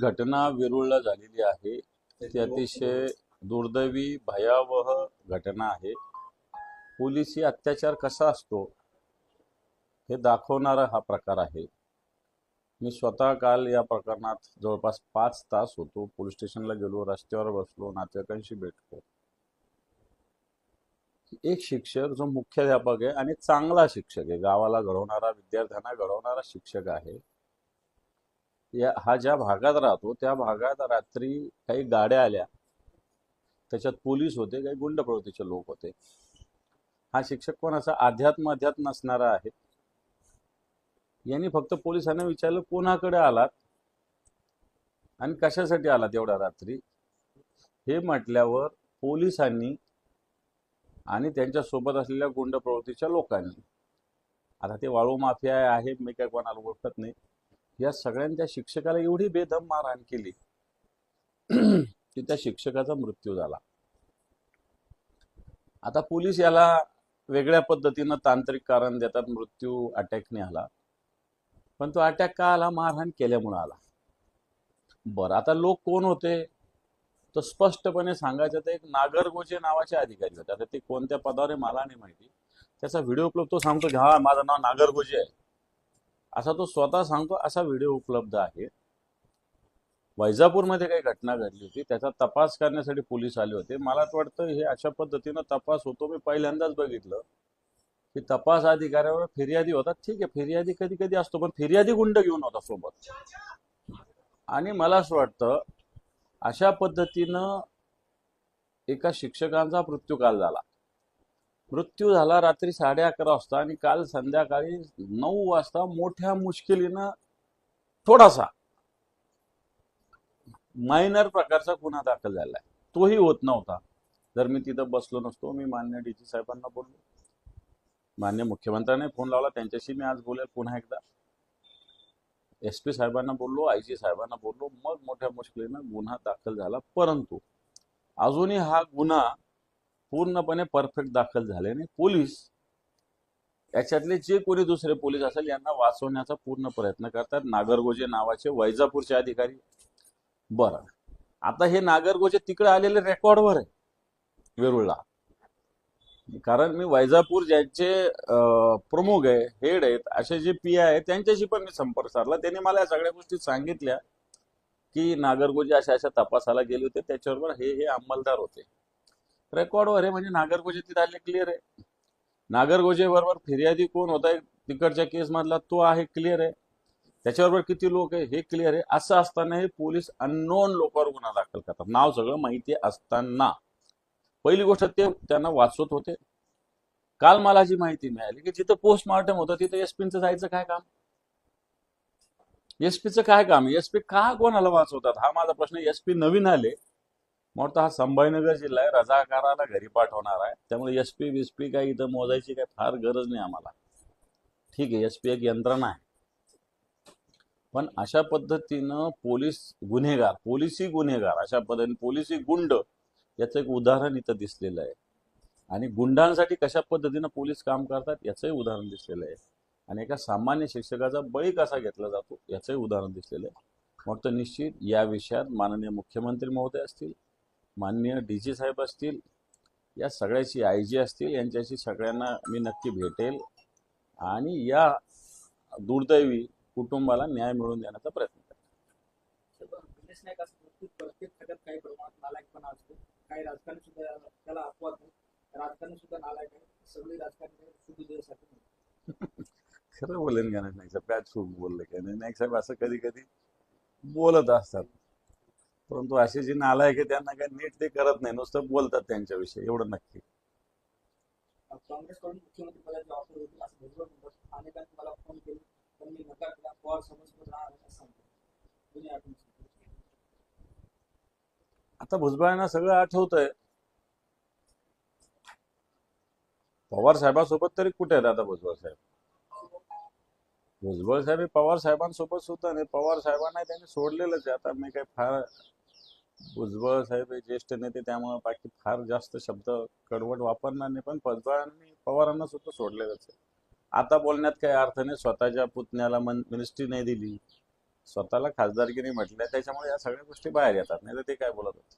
घटना वेरूळला झालेली आहे ती अतिशय दुर्दैवी भयावह घटना आहे। पोलिसी अत्याचार कसा असतो हे दाखवणारा हा प्रकार आहे। मी स्वतः काल या प्रकरणात जवळपास 5 तास होतो। पोलीस स्टेशनला गेलो, रस्त्यावर बसलो, नातेवाईकांशी भेटलो। एक शिक्षक जो मुख्याध्यापक आहे आणि चांगला शिक्षक आहे, गावाला घडवणारा, विद्यार्थ्यांना घडवणारा शिक्षक आहे, हा ज्या भागात राहतो त्या भागात रात्री काही गाड्या आल्या, त्याच्यात पोलीस होते, काही गुंड प्रवृत्तीचे लोक होते। हा शिक्षक कोणाचा अध्यात्म नसणारा आहे। यांनी फक्त पोलिसांना विचारलं कोणाकडे आलात आणि कशासाठी आलात एवढ्या रात्री, हे म्हटल्यावर पोलिसांनी आणि त्यांच्या सोबत असलेल्या गुंड प्रवृत्तीच्या लोकांनी, आता ते वाळू माफिया आहे मी काय कोणाला ओळखत नाही, या सगळ्यांच्या शिक्षकाला एवढी बेदम मारहाण केली की त्या शिक्षकाचा मृत्यू झाला। आता पोलीस याला वेगळ्या पद्धतीनं तांत्रिक कारण देतात, मृत्यू अटॅकने आला, पण तो अटॅक का आला? मारहाण केल्यामुळे आला। बरं, आता लोक कोण होते तर स्पष्टपणे सांगायचं तर एक नागरगोजे नावाचे अधिकारी होते। आता ते कोणत्या पदावर आहे मला नाही माहिती, त्याचा व्हिडिओ उपलब्ध, तो सांगतो की हा माझं नाव नागरगोजे आहे असा तो स्वतः सांगतो, असा व्हिडिओ उपलब्ध आहे। वैजापूरमध्ये काही घटना घडली होती, त्याचा तपास करण्यासाठी पोलीस आले होते। मला वाटतं हे अशा पद्धतीनं तपास होतो मी पहिल्यांदाच बघितलं की तपास अधिकाऱ्यावर फिर्यादी होता। ठीक आहे, फिर्यादी कधी कधी असतो, पण फिर्यादी गुंड घेऊन होता सोबत। आणि मला असं वाटतं अशा पद्धतीनं एका शिक्षकांचा मृत्यू काल झाला। मृत्यू झाला रात्री 11:30 वाजता आणि काल संध्याकाळी 9 वाजता मोठ्या मुश्किलीनं थोडासा मायनर प्रकारचा गुन्हा दाखल झालाय। तोही होत नव्हता जर मी तिथं बसलो नसतो। मी मान्य डीजी साहेबांना बोललो, मान्य मुख्यमंत्र्यांनी फोन लावला, त्यांच्याशी मी आज बोलेल पुन्हा एकदा, SP साहेबांना बोललो, IG साहेबांना बोललो, मग मोठ्या मुश्किलीनं गुन्हा दाखल झाला। परंतु अजूनही हा गुन्हा पूर्णपणे परफेक्ट दाखल झाले नाही। पोलीस याच्यातले जे कोणी दुसरे पोलीस असेल यांना वाचवण्याचा पूर्ण प्रयत्न करतात। नागरगोजे नावाचे वैजापूरचे अधिकारी, बरं आता हे नागरगोजे तिकडे आलेले रेकॉर्डवर आहे वेरूळला, कारण मी वैजापूर ज्यांचे प्रमुख आहे, हेड आहेत, असे जे PI आहेत त्यांच्याशी पण मी संपर्क साधला। त्यांनी मला या सगळ्या गोष्टी सांगितल्या की नागरगोजे अशा अशा तपासाला गेले होते, त्याच्याबरोबर हे अंमलदार होते। रेकॉर्डवर आहे, म्हणजे नागरगोजे तिथे आले, क्लिअर आहे। नागरगोजे बरोबर फिर्यादी कोण होता तिकडच्या केस मधला तो आहे, क्लिअर आहे। त्याच्याबरोबर किती लोक आहे हे क्लिअर आहे। असं असताना हे पोलीस अननोन लोकांवर गुन्हा दाखल करतात, नाव सगळं माहिती असताना। पहिली गोष्ट ते त्यांना वाचवत होते। काल मला जी माहिती मिळाली की जिथं पोस्टमॉर्टम होतं तिथं SP-चं जायचं काय काम? SP-चं काय काम? SP का कोणाला वाचवतात हा माझा प्रश्न। SP नवीन आले, म्हणतो हा संभाजीनगर जिल्हा आहे, रजाकाराला घरी पाठवणार आहे, त्यामुळे SP काय इथं मोजायची काय फार गरज नाही आम्हाला। ठीक आहे, SP एक यंत्रणा आहे, पण अशा पद्धतीनं पोलीस गुन्हेगार, पोलिसी गुन्हेगार, अशा पद्धतीने पोलिसी गुंड, याचं एक उदाहरण इथं दिसलेलं आहे। आणि गुंडांसाठी कशा पद्धतीनं पोलीस काम करतात याचंही उदाहरण दिसलेलं आहे। आणि एका सामान्य शिक्षकाचा बळी कसा घेतला जातो याचंही उदाहरण दिसलेलं आहे। मग तर निश्चित या विषयात माननीय मुख्यमंत्री महोदय असतील, माननीय DG साहेब असतील, या सगळ्याची IG असतील, यांच्याशी सगळ्यांना मी नक्की भेटेल आणि या दुर्दैवी कुटुंबाला न्याय मिळवून देण्याचा प्रयत्न करेल। काही प्रमाणात नालायकपणा असतो, काही राजकारणी सुद्धा त्याला अपवाद नाही, राजकारणी सुद्धा नालायक आहे, सगळे राजकारणी सुद्धा खरं बोलेन का नाही साहेब, काय चूक बोलले का नाही साहेब, असं कधी कधी बोलत असतात, परंतु असे जे नालायक आहे त्यांना काय नीट ते करत नाही, नुसतं बोलतात त्यांच्याविषयी, एवढं नक्की। काँग्रेसकडून मुख्यमंत्री पदाची ऑफर होती असं भुजबळ म्हणतात। अनेकांनी मला फोन केले, त्यांनी नकार दिला, पवार समजून राहणार असं सांगतो। आता भुजबळांना सगळं आठवतंय, पवार साहेबांसोबत तरी कुठे आहेत आता भुजबळ साहेब? भुजबळ साहेब हे पवार साहेबांसोबत सुद्धा नाही, पवार साहेबांना त्यांनी सोडलेलंच आहे। आता मी काय फार, भुजबळ साहेब हे ज्येष्ठ नेते त्यामुळे बाकी फार जास्त शब्द कडवट वापरणार नाही, पण भुजबळांनी पवारांना सुद्धा सोडलेलंच आहे। आता बोलण्यात काही अर्थ नाही, स्वतःच्या पुतण्याला मिनिस्ट्री नाही दिली, स्वतःला खासदारकीने म्हटलंय त्याच्यामुळे या सगळ्या गोष्टी बाहेर येतात, नाही तर ते काय बोलत होते.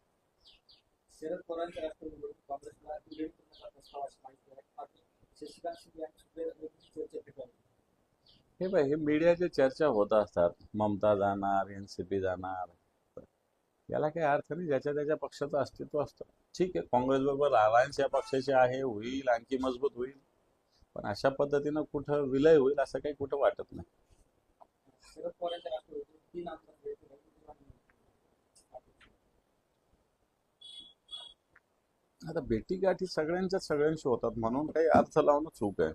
शरद पवारांच्या राष्ट्रवादीकडून काँग्रेसला विलीन करण्याचा प्रस्ताव अशी माहिती आहे. मात्र शशिकांत शिंदे यांनी सुद्धा चर्चा फेटाळली. हे बाय हे मीडियाच्या चर्चा होत असतात, ममता जाणार, एनसीपी जाणार, याला काही अर्थ नाही. ज्याच्या त्याच्या पक्षाचं अस्तित्व असतं. ठीक आहे, काँग्रेस बरोबर अलायन्स या पक्षाची आहे, होईल, आणखी मजबूत होईल, पण अशा पद्धतीनं कुठं विलय होईल असं काही कुठं वाटत नाही. शरद पवारांच्या राष्ट्रवादीकडून 3 आमदार द्यायचे आता भेटीगाठी सगळ्यांशी होतात, म्हणून काही अर्थ लावणं चूक आहे.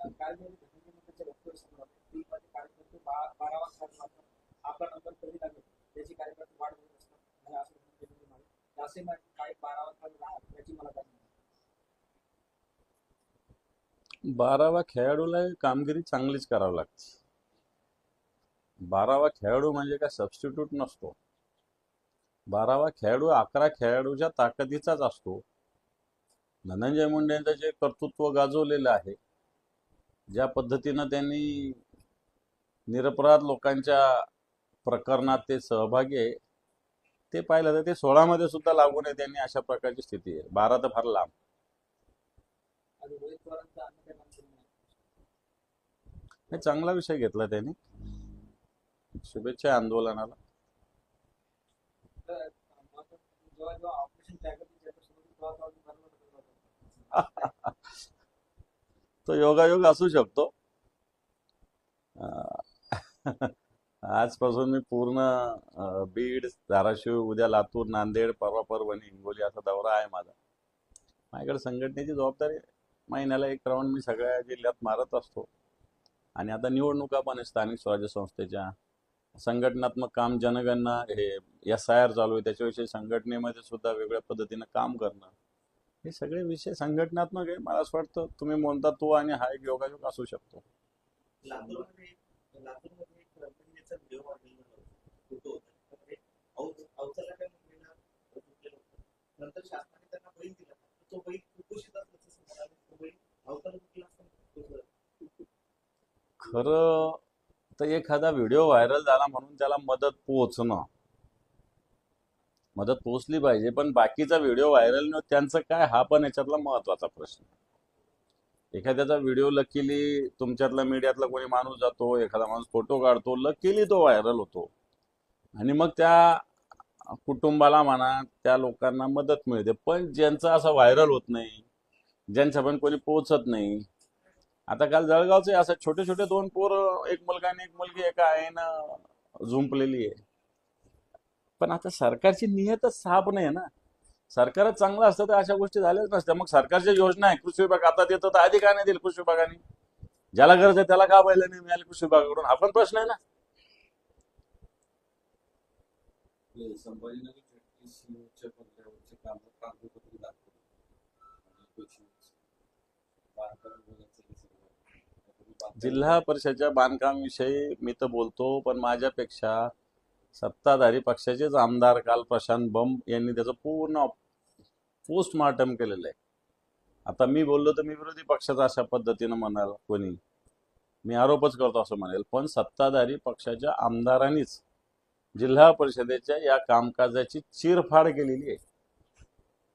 काल ज्यावेळी प्रधानमंत्र्यांच्या वक्तव्य समोर आले, ती माझे कार्यकर्ते 12वा खास मात्र आपला नंबर कधी लागेल त्याची कार्यकर्ते वाट बघत असतात. मला असं म्हणते की मला असे माझे काय 12वा खास राहणार याची मला जाणीव आहे. 12वा खेळाडूला कामगिरी चांगलीच करावी लागते. 12वा खेळाडू म्हणजे काय सबस्टिट्यूट नसतो. 12वा खेळाडू 11 खेळाडूच्या ताकदीचाच असतो. धनंजय मुंडेंचं जे कर्तृत्व गाजवलेलं आहे, ज्या पद्धतीनं त्यांनी निरपराध लोकांच्या प्रकरणात ते सहभागी आहे, ते पाहिलं तर ते 16 मध्ये सुद्धा लागू नये त्यांनी अशा प्रकारची स्थिती आहे. 12 तर फार लांब. आणि रोहित पवारांचा अन्य काही माणसं नाही. हे चांगला विषय घेतला त्यांनी. शुभेच्छा आंदोलनाला. तर जेव्हा ऑपरेशन टॅगल त्याच्यासोबत तेव्हा तो योगायोग असू शकतो. अं, आजपासून मी पूर्ण बीड, धाराशिव, उद्या लातूर, नांदेड, परवा परभणी, हिंगोली असा दौरा आहे माझा. माझ्याकडे संघटनेची जबाबदारी आहे. महिन्याला एक राऊंड मी सगळ्या जिल्ह्यात मारत असतो. आणि आता निवडणुका पण आहे स्थानिक स्वराज्य संस्थेच्या. संघटनात्मक काम, जनगणना, हे SIR चालू आहे, त्याच्याविषयी संघटनेमध्ये सुद्धा वेगळ्या पद्धतीनं काम करणं, हे सगळे विषय संघटनात्मक आहे. मला असं वाटतं तुम्ही म्हणता तो आणि हा एक योगायोग असू शकतो. लातूरमध्ये एक महिन्याचा व्हिडिओ व्हायरल फोटो होता. अवचला काय मुलीला झोपलेलं होतं. नंतर शासनाने त्यांना बैल दिला, तो बैल कुपोषित असल्याचं समोर आलं. तो बैल अवताला झोपला असताना खरं तर एखादा व्हिडिओ व्हायरल झाला म्हणून त्याला मदत पोहोचली पाहिजे, पण बाकीचा व्हिडिओ व्हायरल न त्यांचं काय, हा पण याच्यातला महत्वाचा प्रश्न. एखाद्याचा व्हिडिओ लकीली तुमच्यातला मीडियातला कोणी माणूस जातो, एखादा माणूस फोटो काढतो, लकीली तो व्हायरल होतो आणि मग त्या कुटुंबाला म्हणा, त्या लोकांना मदत मिळते. पण ज्यांचं असं व्हायरल होत नाही, ज्यांच्या पण कोणी पोहोचत नाही. आता काल जळगावचे असं छोटे छोटे 2 पोरं, एक मुलगा आणि एक मुलगी एका आईनं झुंपलेली आहे. पण आता सरकारची नियतच साफ नाही ना. सरकारच चांगलं असतं तर अशा गोष्टी झाल्याच नसत्या. मग सरकारच्या योजना आहे, कृषी विभाग आता देतं तर आधी का नाही दिली कृषी विभागाने? ज्याला गरज आहे त्याला का बैल नाही मिळाली कृषी विभागाकडून? हा पण प्रश्न आहे ना. संभाजीनगर ZTCच्या बंगल्यावरचे काम कागदपत्र दाखवले. जिल्हा परिषदच्या बांधकाम विषयी मी तर बोलतो, पण माझ्यापेक्षा सत्ताधारी पक्षाचेच आमदार काल प्रशांत बंब यांनी त्याचं पूर्ण पोस्टमार्टम केलेलं आहे. आता मी बोललो तर मी विरोधी पक्षाचा अशा पद्धतीनं म्हणाल कोणी, मी आरोपच करतो असं म्हणेल, पण सत्ताधारी पक्षाच्या आमदारांनीच जिल्हा परिषदेच्या या कामकाजाची चीरफाड केलेली आहे.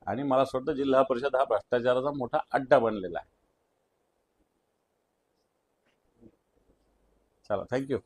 आणि मला असं वाटतं जिल्हा परिषद हा भ्रष्टाचाराचा मोठा अड्डा बनलेला आहे. चला, थँक्यू.